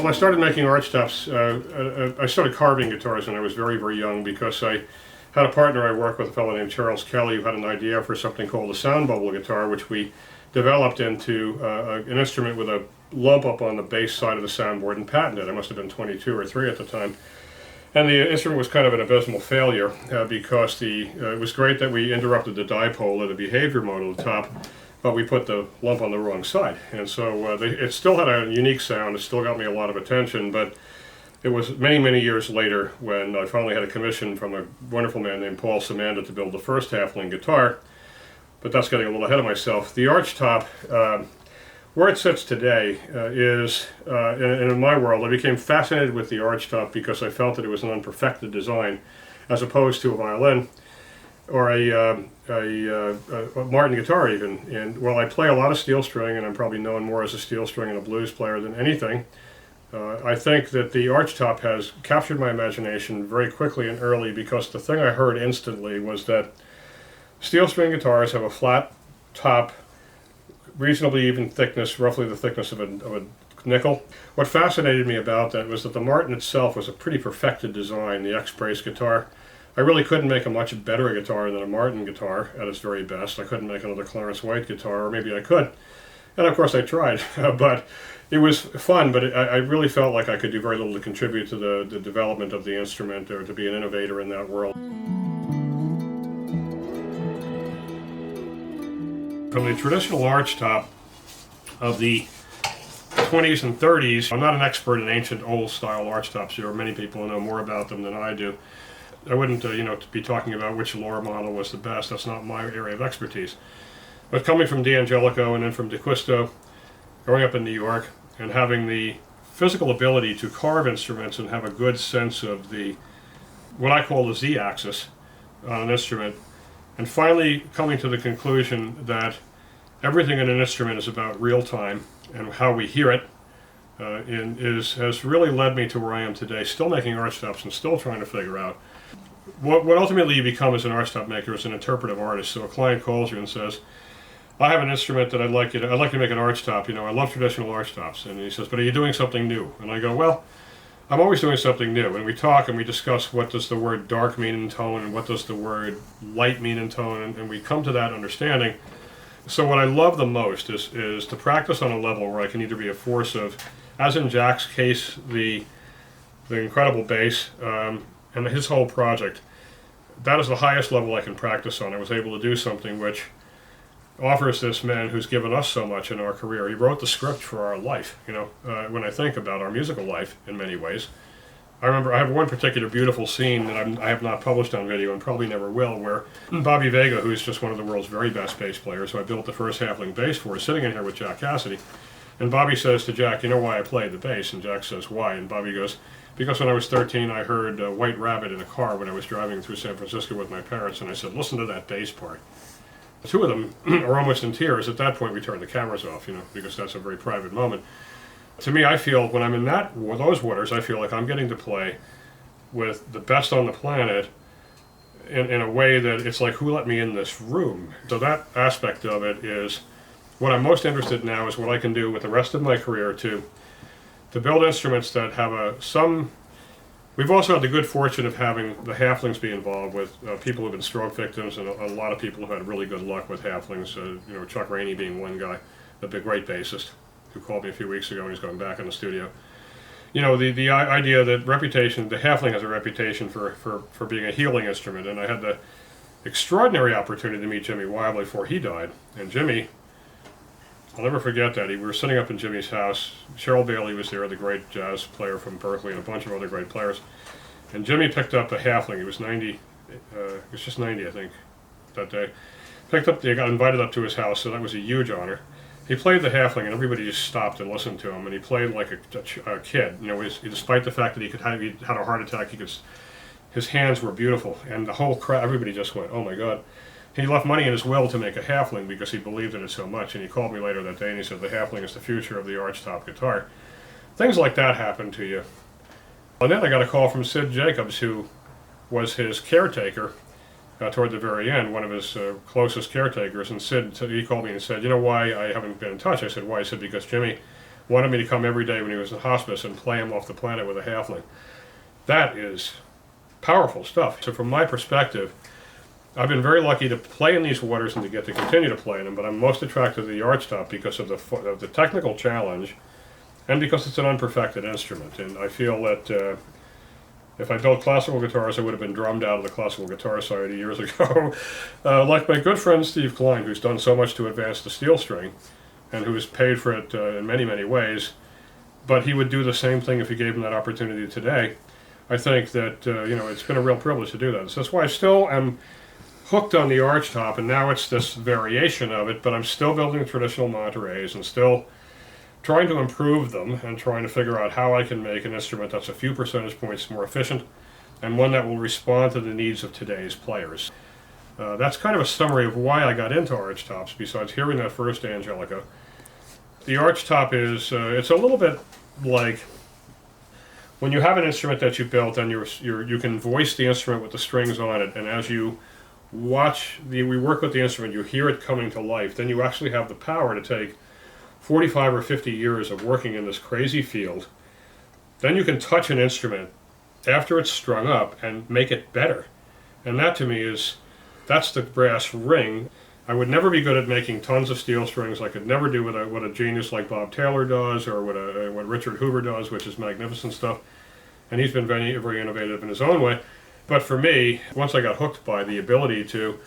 Well, I started making archtops. I started carving guitars when I was very, very young because I had a partner I worked with, a fellow named Charles Kelly, who had an idea for something called a sound bubble guitar, which we developed into an instrument with a lump up on the bass side of the soundboard and patented. I must have been 22 or 3 at the time. And the instrument was kind of an abysmal failure because it was great that we interrupted the dipole of the behavior mode at the top, but we put the lump on the wrong side. And so it still had a unique sound. It still got me a lot of attention, but it was many, many years later when I finally had a commission from a wonderful man named Paul Samanda to build the first Halfling guitar. But that's getting a little ahead of myself. The archtop, where it sits today, is, in my world, I became fascinated with the archtop because I felt that it was an unperfected design, as opposed to a violin or a Martin guitar even. And while I play a lot of steel string, and I'm probably known more as a steel string and a blues player than anything, I think that the archtop has captured my imagination very quickly and early, because the thing I heard instantly was that steel string guitars have a flat top, reasonably even thickness, roughly the thickness of a nickel. What fascinated me about that was that the Martin itself was a pretty perfected design, the X-Brace guitar. I really couldn't make a much better guitar than a Martin guitar at its very best. I couldn't make another Clarence White guitar, or maybe I could. And of course I tried, but it was fun, but I really felt like I could do very little to contribute to the development of the instrument, or to be an innovator in that world. From the traditional archtop of the 20s and 30s, I'm not an expert in ancient old-style archtops. There are many people who know more about them than I do. I wouldn't, be talking about which Lohr model was the best. That's not my area of expertise. But coming from D'Angelico and then from DeQuisto, growing up in New York, and having the physical ability to carve instruments and have a good sense of what I call the Z-axis on an instrument, and finally coming to the conclusion that everything in an instrument is about real time and how we hear it, has really led me to where I am today, still making archtops and still trying to figure out what ultimately you become as an archtop maker is an interpretive artist. So a client calls you and says, I have an instrument that I'd like to make an archtop. I love traditional archtops. And he says, but are you doing something new? And I go, well, I'm always doing something new. And we talk and we discuss what does the word dark mean in tone and what does the word light mean in tone, and we come to that understanding. So what I love the most is to practice on a level where I can either be a force of, as in Jack's case, the incredible bass, and his whole project. That is the highest level I can practice on. I was able to do something which offers this man who's given us so much in our career. He wrote the script for our life, when I think about our musical life in many ways. I remember I have one particular beautiful scene that I have not published on video and probably never will, where Bobby Vega, who's just one of the world's very best bass players, who I built the first Halfling bass for, is sitting in here with Jack Cassidy. And Bobby says to Jack, you know why I played the bass? And Jack says, why? And Bobby goes, because when I was 13 I heard White Rabbit in a car when I was driving through San Francisco with my parents, and I said, listen to that bass part. The two of them are almost in tears. At that point we turned the cameras off, because that's a very private moment. To me, I feel when I'm in those waters, I feel like I'm getting to play with the best on the planet in a way that it's like, who let me in this room? So that aspect of it is what I'm most interested in now, is what I can do with the rest of my career to build instruments that have we've also had the good fortune of having the Halflings be involved with people who have been stroke victims, and a lot of people who had really good luck with Halflings, Chuck Rainey being one guy, the great bassist, who called me a few weeks ago and he's going back in the studio. The idea that the Halfling has a reputation for being a healing instrument, and I had the extraordinary opportunity to meet Jimmy Wiley before he died. And Jimmy, I'll never forget that. We were sitting up in Jimmy's house. Cheryl Bailey was there, the great jazz player from Berkeley, and a bunch of other great players. And Jimmy picked up a Halfling. He was 90, just 90, I think, that day. They got invited up to his house, so that was a huge honor. He played the Halfling, and everybody just stopped and listened to him. And he played like a kid. Despite the fact that he had a heart attack, his hands were beautiful, and the whole crowd, everybody just went, "Oh my God!" He left money in his will to make a Halfling because he believed in it so much. And he called me later that day and he said, "The Halfling is the future of the archtop guitar." Things like that happen to you. And then I got a call from Sid Jacobs, who was his caretaker toward the very end, one of his closest caretakers. And he called me and said, "You know why I haven't been in touch?" I said, "Why?" He said, "Because Jimmy wanted me to come every day when he was in hospice and play him off the planet with a halfling. That is powerful stuff. So from my perspective, I've been very lucky to play in these waters and to get to continue to play in them, but I'm most attracted to the archtop because of the technical challenge and because it's an unperfected instrument. And I feel that if I built classical guitars, I would have been drummed out of the Classical Guitar Society years ago. Like my good friend Steve Klein, who's done so much to advance the steel string, and who's paid for it in many, many ways, but he would do the same thing if he gave him that opportunity today. I think that it's been a real privilege to do that. So that's why I still am hooked on the archtop, and now it's this variation of it, but I'm still building traditional Monterey's and still trying to improve them and trying to figure out how I can make an instrument that's a few percentage points more efficient and one that will respond to the needs of today's players. That's kind of a summary of why I got into archtops, besides hearing that first Angelica. The archtop is, it's a little bit like when you have an instrument that you built and you can voice the instrument with the strings on it, and as you we work with the instrument, you hear it coming to life, then you actually have the power to take 45 or 50 years of working in this crazy field. Then you can touch an instrument after it's strung up and make it better. And that to me that's the brass ring. I would never be good at making tons of steel strings. I could never do what a genius like Bob Taylor does, or what Richard Hoover does, which is magnificent stuff. And he's been very, very innovative in his own way. But for me, once I got hooked by the ability to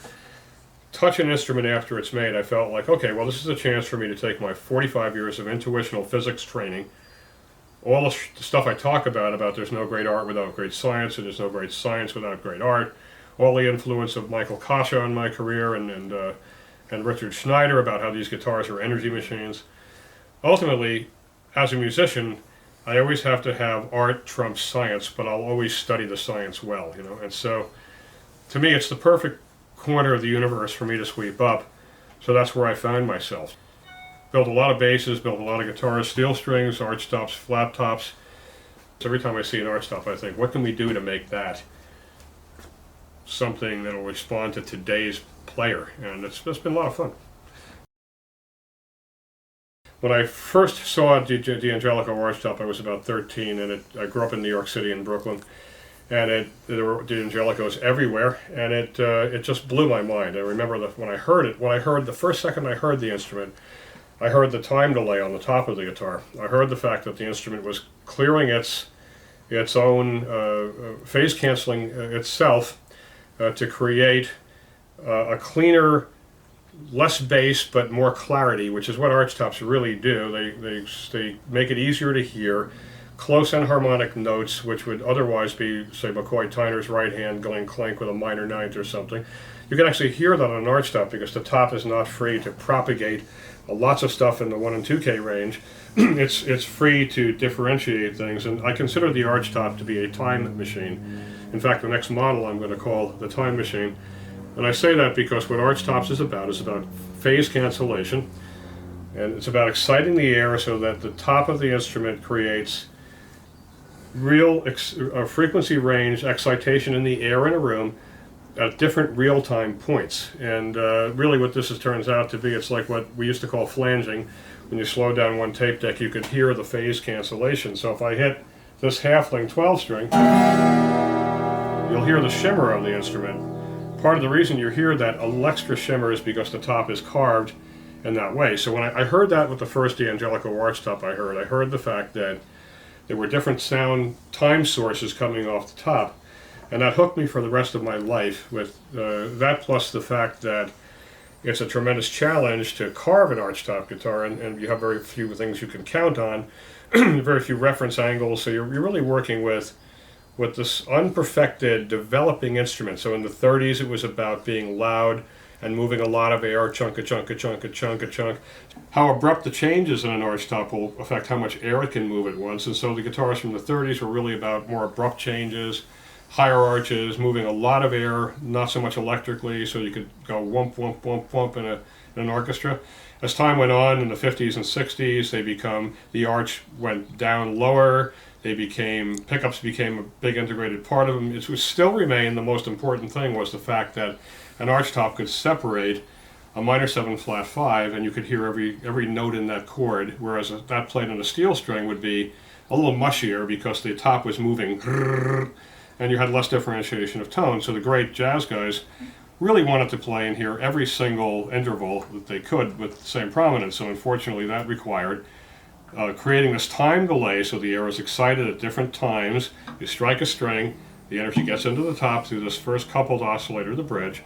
touch an instrument after it's made, I felt like, okay, well, this is a chance for me to take my 45 years of intuitional physics training, all the stuff I talk about there's no great art without great science, and there's no great science without great art, all the influence of Michael Kasha on my career, and Richard Schneider about how these guitars are energy machines. Ultimately, as a musician, I always have to have art trump science, but I'll always study the science well, And so, to me, it's the perfect corner of the universe for me to sweep up. So that's where I found myself. Built a lot of basses, built a lot of guitars, steel strings, archtops, flat tops. So every time I see an archtop, I think, what can we do to make that something that will respond to today's player? And it's been a lot of fun. When I first saw the Angelica archtop, I was about 13, and I grew up in New York City in Brooklyn. And there were the Angelicos everywhere, and it just blew my mind. I remember when I heard the first second I heard the instrument, I heard the time delay on the top of the guitar. I heard the fact that the instrument was clearing its own phase canceling itself to create a cleaner, less bass but more clarity, which is what archtops really do. They make it easier to hear. Close enharmonic notes, which would otherwise be, say, McCoy Tyner's right hand going clink with a minor ninth or something. You can actually hear that on an archtop because the top is not free to propagate lots of stuff in the 1 and 2K range. It's free to differentiate things, and I consider the archtop to be a time machine. In fact, the next model I'm going to call the time machine. And I say that because what archtops is about phase cancellation, and it's about exciting the air so that the top of the instrument creates real frequency range excitation in the air in a room at different real-time points. And really what this turns out to be, it's like what we used to call flanging. When you slow down one tape deck, you could hear the phase cancellation. So if I hit this Halfling 12 string, you'll hear the shimmer of the instrument. Part of the reason you hear that extra shimmer is because the top is carved in that way. So when I heard that with the first Angelica archtop I heard the fact that there were different sound time sources coming off the top, and that hooked me for the rest of my life, with that plus the fact that it's a tremendous challenge to carve an archtop guitar, and you have very few things you can count on, very few reference angles, so you're really working with this unperfected, developing instrument. So in the 30s it was about being loud and moving a lot of air, chunk, a chunk, a chunk, a chunk, a chunk. How abrupt the changes in an archtop will affect how much air it can move at once. And so the guitars from the 30s were really about more abrupt changes, higher arches, moving a lot of air, not so much electrically, so you could go whump, whump, whump, whump in an orchestra. As time went on in the 50s and 60s, the arch went down lower. Pickups became a big integrated part of them. It would still remain the most important thing was the fact that an archtop could separate a minor 7 flat 5, and you could hear every note in that chord, whereas that played on a steel string would be a little mushier because the top was moving, and you had less differentiation of tone. So the great jazz guys really wanted to play and hear every single interval that they could with the same prominence. So unfortunately that required creating this time delay so the air is excited at different times. You strike a string, the energy gets into the top through this first coupled oscillator, the bridge.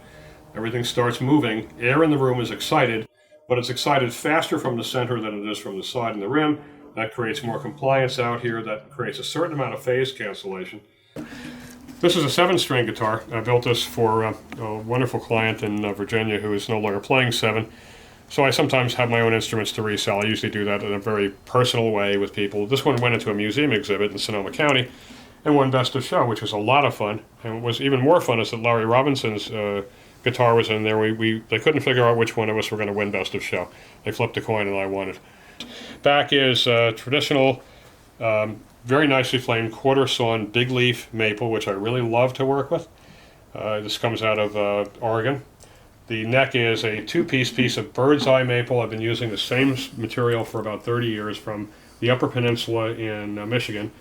Everything starts moving. Air in the room is excited, but it's excited faster from the center than it is from the side and the rim. That creates more compliance out here. That creates a certain amount of phase cancellation. This is a 7-string guitar. I built this for a wonderful client in Virginia who is no longer playing 7. So I sometimes have my own instruments to resell. I usually do that in a very personal way with people. This one went into a museum exhibit in Sonoma County and won Best of Show, which was a lot of fun. And what was even more fun is that Larry Robinson's guitar was in there. They couldn't figure out which one of us were going to win Best of Show. They flipped a coin and I won it. Back is traditional, very nicely flamed quarter-sawn big leaf maple, which I really love to work with. This comes out of Oregon. The neck is a 2-piece of bird's eye maple. I've been using the same material for about 30 years from the Upper Peninsula in Michigan.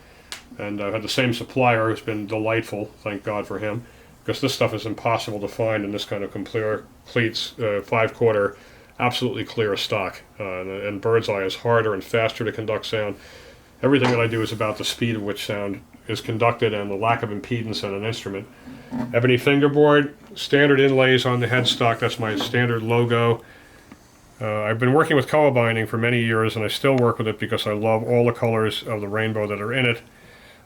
And I've had the same supplier who's been delightful, thank God for him, because this stuff is impossible to find in this kind of complete 5/4, absolutely clear stock. And bird's eye is harder and faster to conduct sound. Everything that I do is about the speed at which sound is conducted and the lack of impedance on an instrument. Ebony fingerboard, standard inlays on the headstock. That's my standard logo. I've been working with color binding for many years, and I still work with it because I love all the colors of the rainbow that are in it.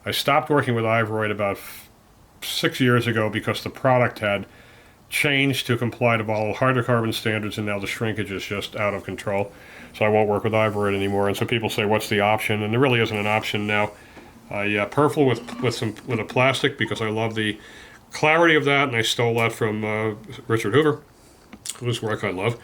I stopped working with Ivoroid about 6 years ago because the product had changed to comply to volatile hydrocarbon standards, and now the shrinkage is just out of control. So I won't work with Ivoroid anymore. And so people say, what's the option? And there really isn't an option now. I purfle with a plastic because I love the clarity of that, and I stole that from Richard Hoover, whose work I love.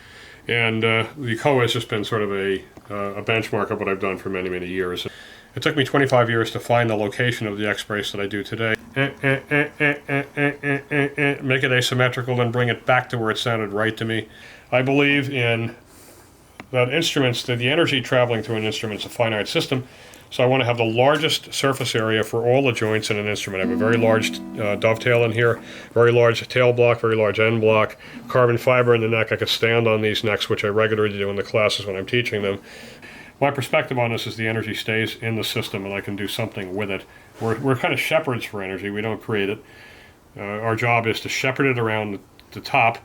And the color has just been sort of a benchmark of what I've done for many, many years. It took me 25 years to find the location of the X-brace that I do today. Make it asymmetrical and bring it back to where it sounded right to me. I believe in that instruments, that the energy traveling through an instrument is a finite system. So I want to have the largest surface area for all the joints in an instrument. I have a very large dovetail in here, very large tail block, very large end block, carbon fiber in the neck. I could stand on these necks, which I regularly do in the classes when I'm teaching them. My perspective on this is the energy stays in the system and I can do something with it. We're kind of shepherds for energy. We don't create it. Our job is to shepherd it around the top.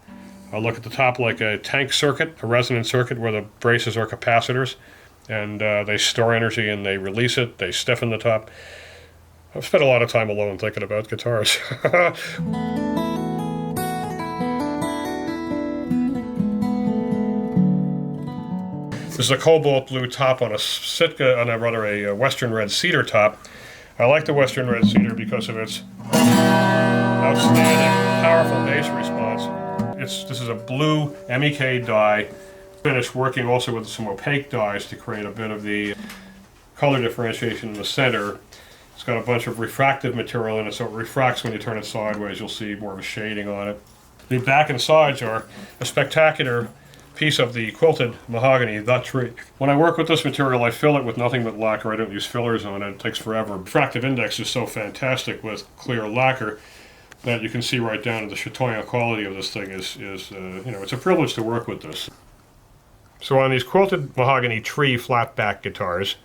I look at the top like a tank circuit, a resonant circuit where the braces are capacitors. And they store energy and they release it, they stiffen the top. I've spent a lot of time alone thinking about guitars. This is a cobalt blue top on a Sitka, a Western red cedar top. I like the Western red cedar because of its outstanding, powerful bass response. This is a blue MEK dye. Finished working also with some opaque dyes to create a bit of the color differentiation in the center. It's got a bunch of refractive material in it, so it refracts when you turn it sideways. You'll see more of a shading on it. The back and sides are a spectacular piece of the quilted mahogany, the tree. When I work with this material, I fill it with nothing but lacquer. I don't use fillers on it. It takes forever. Refractive index is so fantastic with clear lacquer that you can see right down to the chatoyant quality of this thing is it's a privilege to work with this. So on these quilted mahogany tree flat back guitars,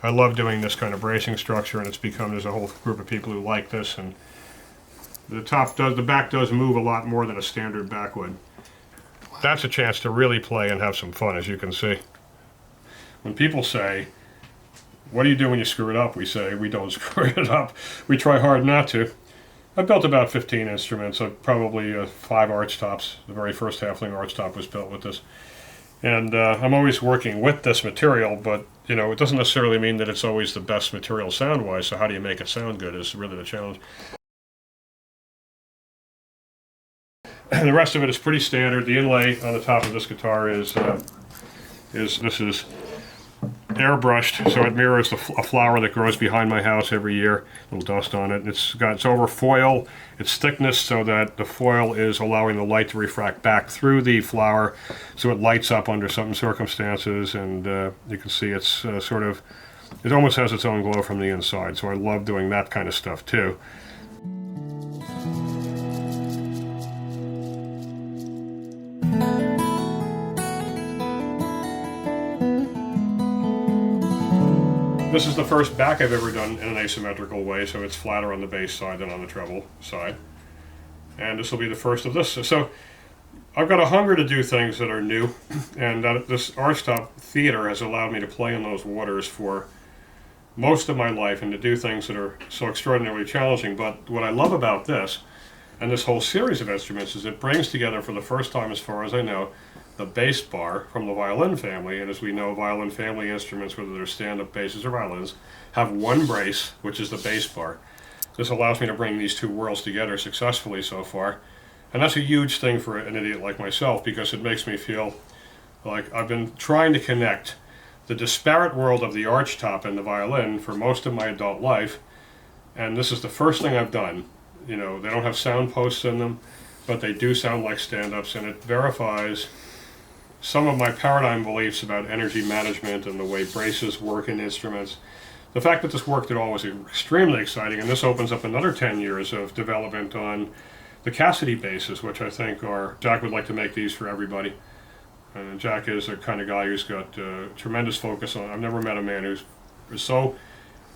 I love doing this kind of bracing structure, and there's a whole group of people who like this, and the back does move a lot more than a standard back would. That's a chance to really play and have some fun, as you can see. When people say, what do you do when you screw it up? We say, we don't screw it up. We try hard not to. I've built about 15 instruments, probably 5 arch tops. The very first Halfling arch top was built with this. And I'm always working with this material, but it doesn't necessarily mean that it's always the best material sound-wise, so how do you make it sound good is really the challenge. And the rest of it is pretty standard. The inlay on the top of this guitar is airbrushed, so it mirrors a flower that grows behind my house every year. A little dust on it. It's over foil. It's thickness so that the foil is allowing the light to refract back through the flower, so it lights up under certain circumstances. And you can see it's it almost has its own glow from the inside. So I love doing that kind of stuff too. This is the first back I've ever done in an asymmetrical way, so it's flatter on the bass side than on the treble side. And this will be the first of this. So I've got a hunger to do things that are new, and this archtop theater has allowed me to play in those waters for most of my life and to do things that are so extraordinarily challenging. But what I love about this, and this whole series of instruments, is it brings together for the first time, as far as I know, the bass bar from the violin family. And as we know, violin family instruments, whether they're stand-up basses or violins, have one brace, which is the bass bar. This allows me to bring these two worlds together successfully so far. And that's a huge thing for an idiot like myself, because it makes me feel like I've been trying to connect the disparate world of the archtop and the violin for most of my adult life. And this is the first thing I've done. You know, they don't have sound posts in them, but they do sound like stand-ups, and it verifies some of my paradigm beliefs about energy management and the way braces work in instruments. The fact that this worked at all was extremely exciting, and this opens up another 10 years of development on the Cassidy basses, which I think are, Jack would like to make these for everybody. And Jack is a kind of guy who's got tremendous focus on, I've never met a man who's so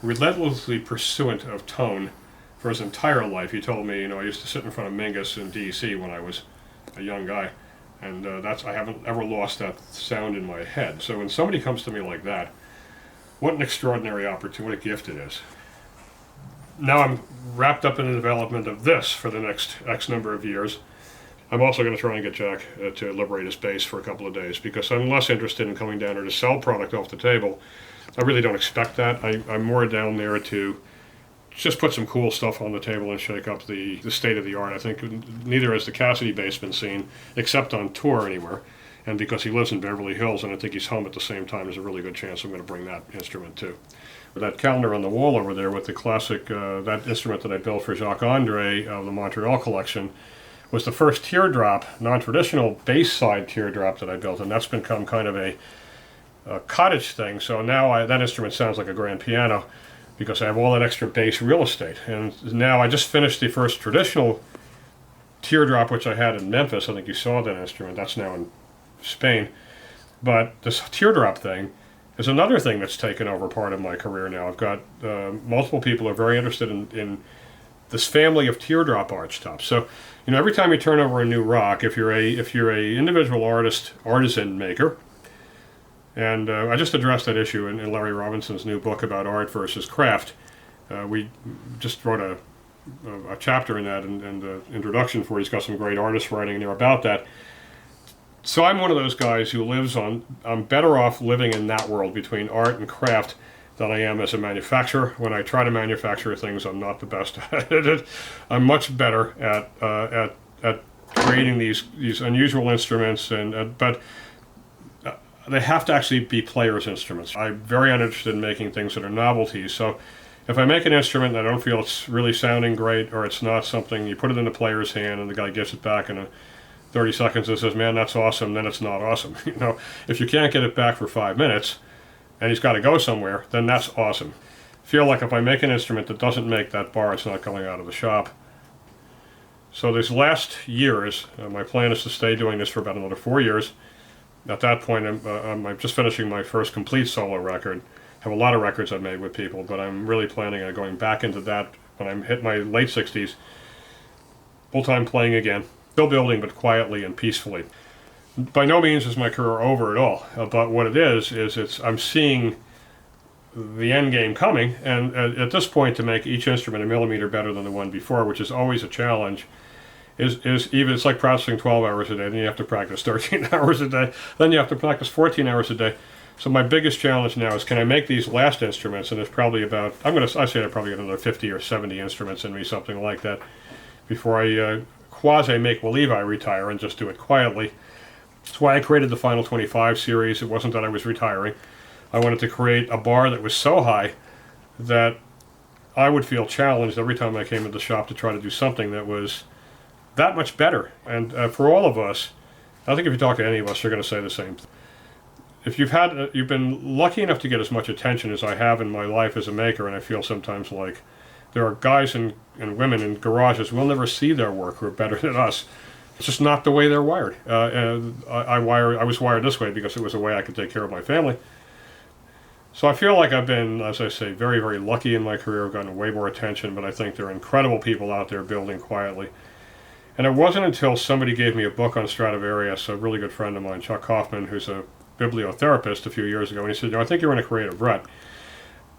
relentlessly pursuant of tone for his entire life. He told me, you know, I used to sit in front of Mingus in DC when I was a young guy. And I haven't ever lost that sound in my head. So when somebody comes to me like that, what an extraordinary opportunity, what a gift it is. Now I'm wrapped up in the development of this for the next X number of years. I'm also going to try and get Jack to liberate his bass for a couple of days, because I'm less interested in coming down here to sell product off the table. I really don't expect that. I'm more down there to just put some cool stuff on the table and shake up the state of the art. I think neither has the Cassidy bass been seen, except on tour anywhere. And because he lives in Beverly Hills and I think he's home at the same time, there's a really good chance I'm going to bring that instrument too. That calendar on the wall over there with the classic, that instrument that I built for Jacques-Andre of the Montreal collection, was the first teardrop, non-traditional bass side teardrop that I built, and that's become kind of a cottage thing. So now that instrument sounds like a grand piano, because I have all that extra bass real estate. And now I just finished the first traditional teardrop, which I had in Memphis. I think you saw that instrument. That's now in Spain. But this teardrop thing is another thing that's taken over part of my career now. I've got multiple people who are very interested in this family of teardrop archtops. So, you know, every time you turn over a new rock, if you're a individual artisan maker, and I just addressed that issue in Larry Robinson's new book about art versus craft. We just wrote a chapter in that and the introduction for it. He's got some great artist writing in there about that. So I'm one of those guys who I'm better off living in that world between art and craft than I am as a manufacturer. When I try to manufacture things, I'm not the best at it. I'm much better at creating these unusual instruments, but they have to actually be players' instruments. I'm very uninterested in making things that are novelties. So if I make an instrument and I don't feel it's really sounding great, or it's not something, you put it in the player's hand and the guy gives it back in 30 seconds and says, man, that's awesome, then it's not awesome. You know, if you can't get it back for 5 minutes and he's got to go somewhere, then that's awesome. I feel like if I make an instrument that doesn't make that bar, it's not going out of the shop. So these last years, my plan is to stay doing this for about another 4 years. At that point, I'm just finishing my first complete solo record. I have a lot of records I've made with people, but I'm really planning on going back into that when I hit my late 60s, full-time playing again. Still building, but quietly and peacefully. By no means is my career over at all, but what it is I'm seeing the end game coming, and at this point, to make each instrument a millimeter better than the one before, which is always a challenge, is even, it's like practicing 12 hours a day, then you have to practice 13 hours a day, then you have to practice 14 hours a day. So my biggest challenge now is, can I make these last instruments, and there's probably about, I say I probably got another 50 or 70 instruments in me, something like that, before I quasi-make-believe I retire and just do it quietly. That's why I created the Final 25 series. It wasn't that I was retiring. I wanted to create a bar that was so high that I would feel challenged every time I came into the shop to try to do something that was that much better. And for all of us, I think if you talk to any of us, they're going to say the same thing. If you've been lucky enough to get as much attention as I have in my life as a maker, and I feel sometimes like there are guys and women in garages we'll never see their work who are better than us. It's just not the way they're wired. I was wired this way because it was a way I could take care of my family. So I feel like I've been, as I say, very, very lucky in my career. I've gotten way more attention, but I think there are incredible people out there building quietly. And it wasn't until somebody gave me a book on Stradivarius, a really good friend of mine, Chuck Hoffman, who's a bibliotherapist, a few years ago, and he said, I think you're in a creative rut.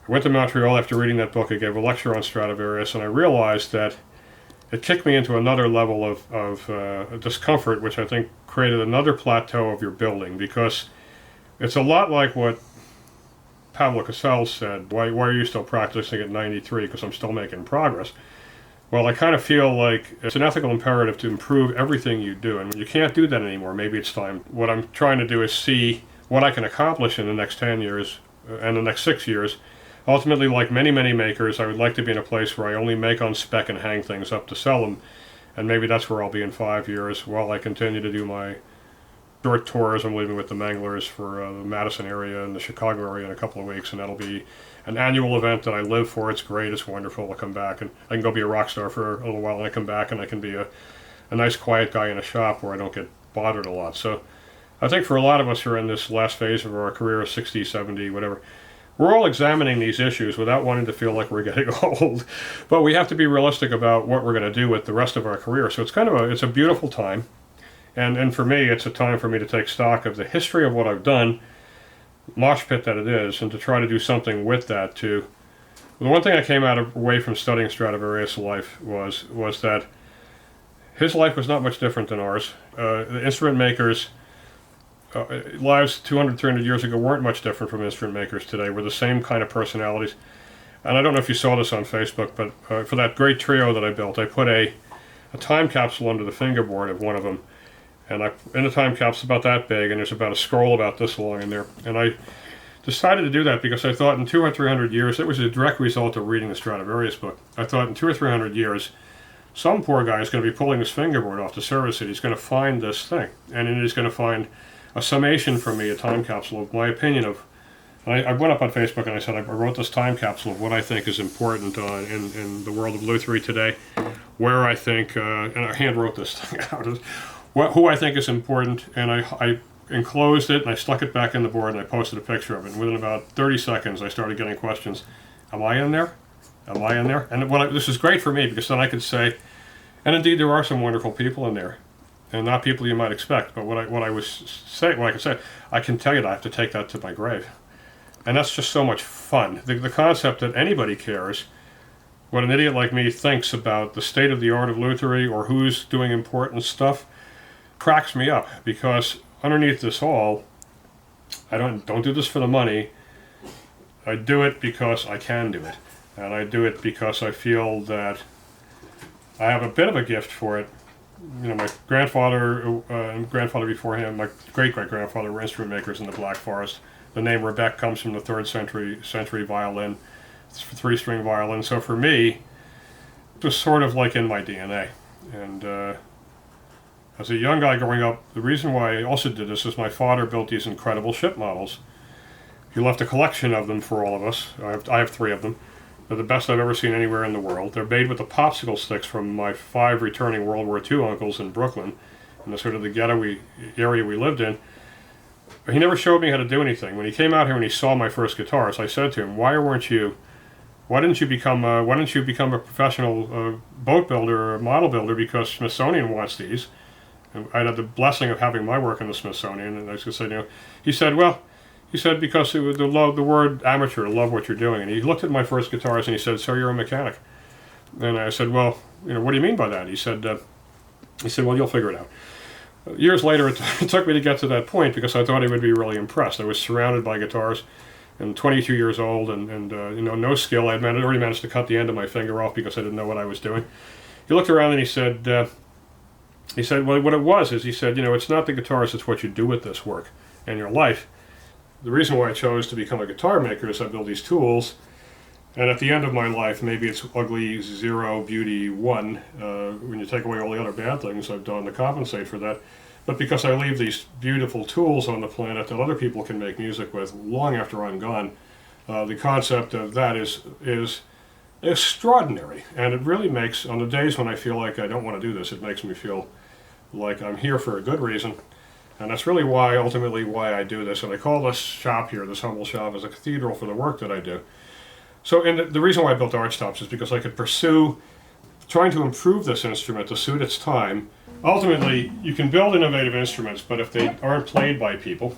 I went to Montreal after reading that book. I gave a lecture on Stradivarius, and I realized that it kicked me into another level of discomfort, which I think created another plateau of your building, because it's a lot like what Pablo Casals said, why are you still practicing at 93? Because I'm still making progress. Well, I kind of feel like it's an ethical imperative to improve everything you do, and you can't do that anymore. Maybe it's time. What I'm trying to do is see what I can accomplish in the next 10 years and the next 6 years. Ultimately, like many, many makers, I would like to be in a place where I only make on spec and hang things up to sell them, and maybe that's where I'll be in 5 years while I continue to do my short tours. I'm leaving with the Manglers for the Madison area and the Chicago area in a couple of weeks, and that'll be an annual event that I live for. It's great, it's wonderful. I'll come back and I can go be a rock star for a little while, and I come back and I can be a nice quiet guy in a shop where I don't get bothered a lot. So I think for a lot of us who are in this last phase of our career, 60, 70, whatever, we're all examining these issues without wanting to feel like we're getting old, but we have to be realistic about what we're going to do with the rest of our career. So it's kind of it's a beautiful time, and for me, it's a time for me to take stock of the history of what I've done, mosh pit that it is, and to try to do something with that too. The one thing I came away from studying Stradivarius' life was that his life was not much different than ours. The instrument makers' lives 200, 300 years ago weren't much different from instrument makers today. We're the same kind of personalities. And I don't know if you saw this on Facebook, but for that great trio that I built, I put a time capsule under the fingerboard of one of them. And in the time capsule about that big, and there's about a scroll about this long in there. And I decided to do that because I thought in 200 or 300 years, it was a direct result of reading the Stradivarius book. I thought in 200 or 300 years, some poor guy is going to be pulling his fingerboard off the service seat. He's going to find this thing, and then he's going to find a summation from me, a time capsule of my opinion of. I went up on Facebook and I said I wrote this time capsule of what I think is important in the world of Luthier today, where I think, and I hand wrote this thing out, who I think is important, and I enclosed it and I stuck it back in the board and I posted a picture of it. And within about 30 seconds, I started getting questions. Am I in there? Am I in there? And this is great for me because then I could say, and indeed there are some wonderful people in there, and not people you might expect. But what I was saying, like I said, I can tell you that I have to take that to my grave, and that's just so much fun. The concept that anybody cares what an idiot like me thinks about the state of the art of Luthier or who's doing important stuff cracks me up, because underneath this all, I don't do this for the money. I do it because I can do it, and I do it because I feel that I have a bit of a gift for it. You know, my grandfather and grandfather before him, my great-great-grandfather were instrument makers in the Black Forest. The name Ribbecke comes from the 3rd century violin. It's a 3-string violin. So for me, it was sort of like in my DNA. And as a young guy growing up, the reason why I also did this is my father built these incredible ship models. He left a collection of them for all of us. I have 3 of them. They're the best I've ever seen anywhere in the world. They're made with the popsicle sticks from my 5 returning World War II uncles in Brooklyn, in the sort of the ghetto area we lived in. But he never showed me how to do anything. When he came out here and he saw my first guitars, I said to him, why didn't you become a professional boat builder or model builder, because Smithsonian wants these. And I had the blessing of having my work in the Smithsonian, and I was going to say, he said, because it was the word amateur, to love what you're doing. And he looked at my first guitars and he said, so you're a mechanic. And I said, well, what do you mean by that? He said, well, you'll figure it out. Years later, it took me to get to that point because I thought he would be really impressed. I was surrounded by guitars, and 22 years old, and no skill. I had already managed to cut the end of my finger off because I didn't know what I was doing. He looked around and he said, well, what it was is, he said, it's not the guitars, it's what you do with this work in your life. the reason why I chose to become a guitar maker is I build these tools, and at the end of my life, maybe it's ugly 0, beauty 1, when you take away all the other bad things I've done to compensate for that. But because I leave these beautiful tools on the planet that other people can make music with long after I'm gone, the concept of that is extraordinary. And it really makes, on the days when I feel like I don't want to do this, it makes me feel like I'm here for a good reason. And that's really ultimately why I do this. And I call this shop here, this humble shop, as a cathedral for the work that I do. So, and the reason why I built Archtops is because I could pursue trying to improve this instrument to suit its time. Ultimately, you can build innovative instruments, but if they aren't played by people,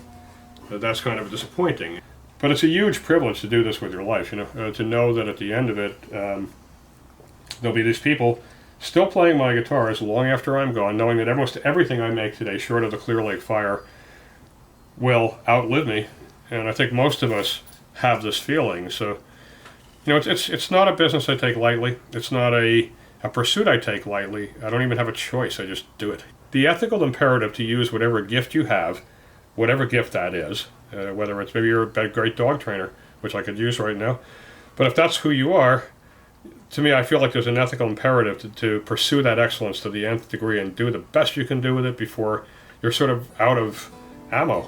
that's kind of disappointing. But it's a huge privilege to do this with your life, to know that at the end of it, there'll be these people still playing my guitars long after I'm gone, knowing that almost everything I make today, short of the Clear Lake Fire, will outlive me. And I think most of us have this feeling. So, it's not a business I take lightly. It's not a pursuit I take lightly. I don't even have a choice. I just do it. The ethical imperative to use whatever gift you have, whatever gift that is, whether it's maybe you're a great dog trainer, which I could use right now, but if that's who you are, to me, I feel like there's an ethical imperative to pursue that excellence to the nth degree and do the best you can do with it before you're sort of out of ammo.